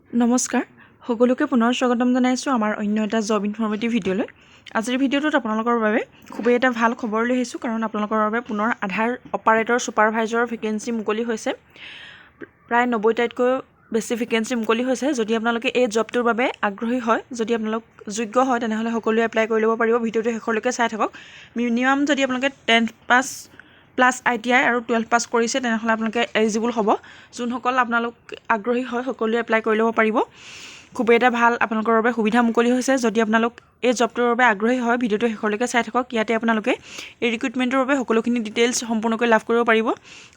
নমস্কাৰ সকলোকে পুনৰ স্বাগতম জনাইছোঁ আমাৰ অন্য এটা জব ইনফৰ্মেটিভ ভিডিঅ'লৈ। আজিৰ ভিডিঅ'টোত আপোনালোকৰ বাবে খুবেই এটা ভাল খবৰ লৈ আহিছোঁ, কাৰণ আপোনালোকৰ বাবে পুনৰ আধাৰ অপাৰেটৰ ছুপাৰভাইজাৰৰ ভেকেঞ্চি মুকলি হৈছে। প্ৰায় 90টাতকৈ বেছি ভেকেঞ্চি মুকলি হৈছে। যদি আপোনালোকে এই জবটোৰ বাবে আগ্ৰহী হয়, যদি আপোনালোক যোগ্য হয়, তেনেহ'লে সকলোৱে এপ্লাই কৰি ল'ব পাৰিব। ভিডিঅ'টো শেষলৈকে চাই থাকক। মিনিমাম যদি আপোনালোকে 10th পাছ প্লাছ ITI আৰু 12 পাছ কৰিছে, তেনেহ'লে আপোনালোকে এলিজিবল হ'ব। যোনসকল আপোনালোক আগ্ৰহী হয়, সকলোৱে এপ্লাই কৰি ল'ব পাৰিব। খুবেই এটা ভাল আপোনালোকৰ বাবে সুবিধা মুকলি হৈছে। যদি আপোনালোক এই জবটোৰ বাবে আগ্ৰহী হয়, ভিডিঅ'টো শেষলৈকে চাই থাকক। ইয়াতে আপোনালোকে এই ৰিক্ৰুটমেণ্টৰ বাবে সকলোখিনি ডিটেইলছ সম্পূৰ্ণকৈ লাভ কৰিব পাৰিব।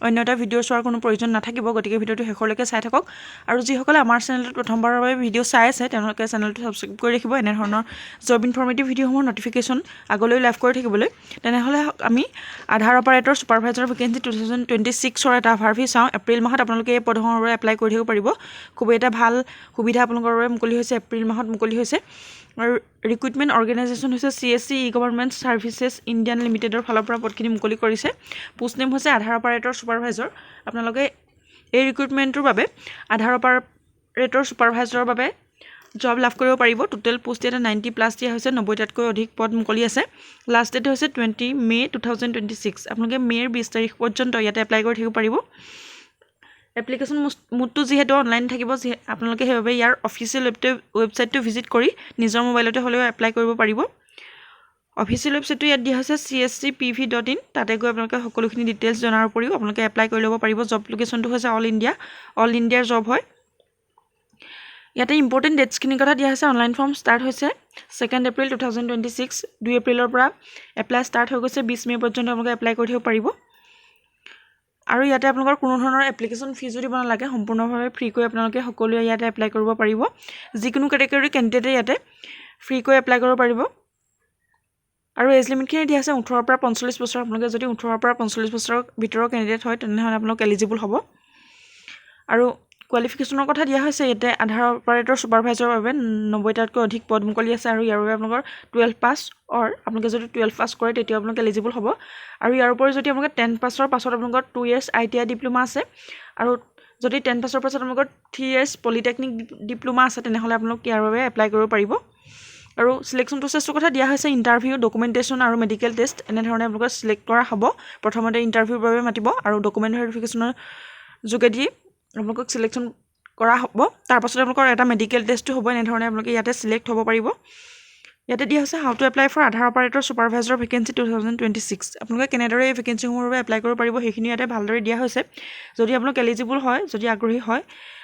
অন্য এটা ভিডিঅ' চোৱাৰ কোনো প্ৰয়োজন নাথাকিব, গতিকে ভিডিঅ'টো শেষলৈকে চাই থাকক। আৰু যিসকলে আমাৰ চেনেলটোত প্ৰথমবাৰৰ বাবে ভিডিঅ' চাই আছে, তেওঁলোকে চেনেলটো ছাবস্ক্ৰাইব কৰি ৰাখিব এনেধৰণৰ জব ইনফৰ্মেটিভ ভিডিঅ'সমূহৰ নটিফিকেশ্যন আগলৈ লাভ কৰি থাকিবলৈ। তেনেহ'লে আমি আধাৰ অপাৰেটৰ ছুপাৰভাইজাৰ ভেকেঞ্চি 2026ৰ এটা অভাৰভিউ চাওঁ। এপ্ৰিল মাহত আপোনালোকে এই পদসমূহৰ বাবে এপ্লাই কৰি থাকিব পাৰিব। খুবেই এটা ভাল সুবিধা আপোনালোকৰ বাবে মুকলি হৈছে। এপ্ৰিল মাহত মুকলি হৈছে। আৰু ৰিক্ৰুটমেণ্ট অৰ্গেনাইজেশ্যন হৈছে CSC ই-গভাৰ্ণমেণ্ট ছাৰ্ভিচেছ ইণ্ডিয়ান লিমিটেডৰ ফালৰ পৰা পদখিনি মুকলি কৰিছে। পোষ্ট নেম হৈছে আধাৰ অপাৰেটৰ ছুপাৰভাইজাৰ। আপোনালোকে এই ৰিক্ৰুটমেণ্টটোৰ বাবে আধাৰ অপাৰেটৰ ছুপাৰভাইজাৰৰ বাবে জব লাভ কৰিব পাৰিব। টোটেল পোষ্ট ইয়াতে 90+ দিয়া হৈছে। 90টাতকৈ অধিক পদ মুকলি আছে। লাষ্ট ডেট হৈছে 20 মে 2026। আপোনালোকে মে'ৰ 20 তাৰিখ পৰ্যন্ত ইয়াতে এপ্লাই কৰি থাকিব পাৰিব। এপ্লিকেশ্যন মোডটো যিহেতু অনলাইন থাকিব, আপোনালোকে সেইবাবে ইয়াৰ অফিচিয়েল ৱেবছাইটটো ভিজিট কৰি নিজৰ মোবাইলতে হ'লেও এপ্লাই কৰিব পাৰিব। অফিচিয়েল ৱেবছাইটটো ইয়াত দিয়া হৈছে cscpv.in। তাতে গৈ আপোনালোকে সকলোখিনি ডিটেইলছ জনাৰ উপৰিও আপোনালোকে এপ্লাই কৰি ল'ব পাৰিব। জব লোকেশ্যনটো হৈছে অল ইণ্ডিয়াৰ জব হয়। ইয়াতে ইম্পৰ্টেণ্ট ডেটছখিনিৰ কথা দিয়া হৈছে। অনলাইন ফৰ্ম ষ্টাৰ্ট হৈছে 2 এপ্ৰিল 2026। 2 এপ্ৰিলৰ পৰা এপ্লাই ষ্টাৰ্ট হৈ গৈছে। 20 মে পৰ্যন্ত আপোনালোকে এপ্লাই কৰি থাকিব পাৰিব। আৰু ইয়াতে আপোনালোকৰ কোনো ধৰণৰ এপ্লিকেশ্যন ফিজো দিব নালাগে। সম্পূৰ্ণভাৱে ফ্ৰীকৈ আপোনালোকে সকলোৱে ইয়াতে এপ্লাই কৰিব পাৰিব। যিকোনো কেটেগৰীৰ কেণ্ডিডেটে ইয়াতে ফ্ৰীকৈ এপ্লাই কৰিব পাৰিব। আৰু এজ লিমিটখিনি দিয়া আছে 18ৰ পৰা 45 বছৰ। আপোনালোকে যদি 18ৰ পৰা 45 বছৰৰ ভিতৰৰ কেণ্ডিডেট হয়, তেনেহ'লে আপোনালোক এলিজিবল হ'ব। আৰু কোৱালিফিকেশ্যনৰ কথা দিয়া হৈছে ইয়াতে আধাৰ অপাৰেটৰ ছুপাৰভাইজাৰৰ বাবে 90টাতকৈ অধিক পদ মুকলি আছে। আৰু ইয়াৰ বাবে আপোনালোকৰ 12 পাছ আপোনালোকে যদি 12 পাছ কৰে, তেতিয়া আপোনালোকে এলিজিবল হ'ব। আৰু ইয়াৰ উপৰি যদি আপোনালোকে 10 পাছৰ পাছত আপোনালোকৰ 2 years ITI ডিপ্ল'মা আছে, আৰু যদি 10 পাছৰ পাছত আপোনালোকৰ 3 years পলিটেকনিক ডিপ্ল'মা আছে, তেনেহ'লে আপোনালোক ইয়াৰ বাবে এপ্লাই কৰিব পাৰিব। আৰু চিলেকশ্যন প্ৰচেছটোৰ কথা দিয়া হৈছে ইণ্টাৰভিউ, ডকুমেণ্টেশ্যন আৰু মেডিকেল টেষ্ট। এনেধৰণে আপোনালোকৰ চিলেক্ট কৰা হ'ব। প্ৰথমতে ইণ্টাৰভিউৰ বাবে মাতিব আৰু ডকুমেণ্ট ভেৰিফিকেশ্যনৰ যোগেদি আপোনালোকক চিলেকশ্যন কৰা হ'ব। তাৰপাছত আপোনালোকৰ এটা মেডিকেল টেষ্টো হ'ব। এনেধৰণে আপোনালোকে ইয়াতে চিলেক্ট হ'ব পাৰিব। ইয়াতে দিয়া হৈছে how to apply for Aadhaar operator supervisor vacancy 2026। আপোনালোকে কেনেদৰে এই ভেকেঞ্চিসমূহৰ বাবে এপ্লাই কৰিব পাৰিব, সেইখিনি ইয়াতে ভালদৰে দিয়া হৈছে। যদি আপোনালোক এলিজিবল হয়, যদি আগ্ৰহী হয়,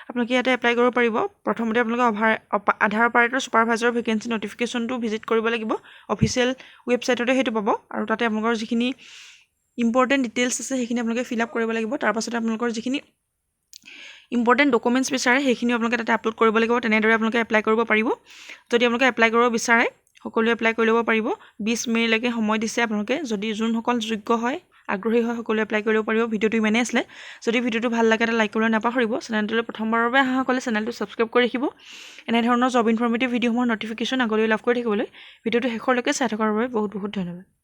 আপোনালোকে ইয়াতে এপ্লাই কৰিব পাৰিব। প্ৰথমতে আপোনালোকে আধাৰ অপাৰেটৰ ছুপাৰভাইজাৰৰ ভেকেঞ্চি নটিফিকেশ্যনটো ভিজিট কৰিব লাগিব। অফিচিয়েল ৱেবছাইটতে সেইটো পাব। আৰু তাতে আপোনালোকৰ যিখিনি ইম্পৰ্টেণ্ট ডিটেইলছ আছে, সেইখিনি আপোনালোকে ফিল আপ কৰিব লাগিব। তাৰপাছতে আপোনালোকৰ যিখিনি ইম্পৰ্টেণ্ট ডকুমেণ্টছ বিচাৰে, সেইখিনি আপোনালোকে তাতে আপলোড কৰিব লাগিব। তেনেদৰে আপোনালোকে এপ্লাই কৰিব পাৰিব। যদি আপোনালোকে এপ্লাই কৰিব বিচাৰে, সকলোৱে এপ্লাই কৰি ল'ব পাৰিব। 20 মে'লৈকে সময় দিছে আপোনালোকে। যদি যোনসকল যোগ্য হয়, আগ্ৰহী হয়, সকলোৱে এপ্লাই কৰিব পাৰিব। ভিডিঅ'টো ইমানেই আছিলে। যদি ভিডিঅ'টো ভাল লাগে, এটা লাইক কৰিবলৈ নাপাহৰিব। চেনেলটোলৈ প্ৰথমবাৰৰ বাবে অহাসকলে চেনেলটো ছাবস্ক্ৰাইব কৰি ৰাখিব। এনেধৰণৰ জব ইনফৰ্মেটিভ ভিডিঅ'সমূহৰ নটিফিকেশ্যন আগলৈ লাভ কৰি থাকিবলৈ ভিডিঅ'টো শেষলৈকে চাই থকাৰ বাবে বহুত বহুত ধন্যবাদ।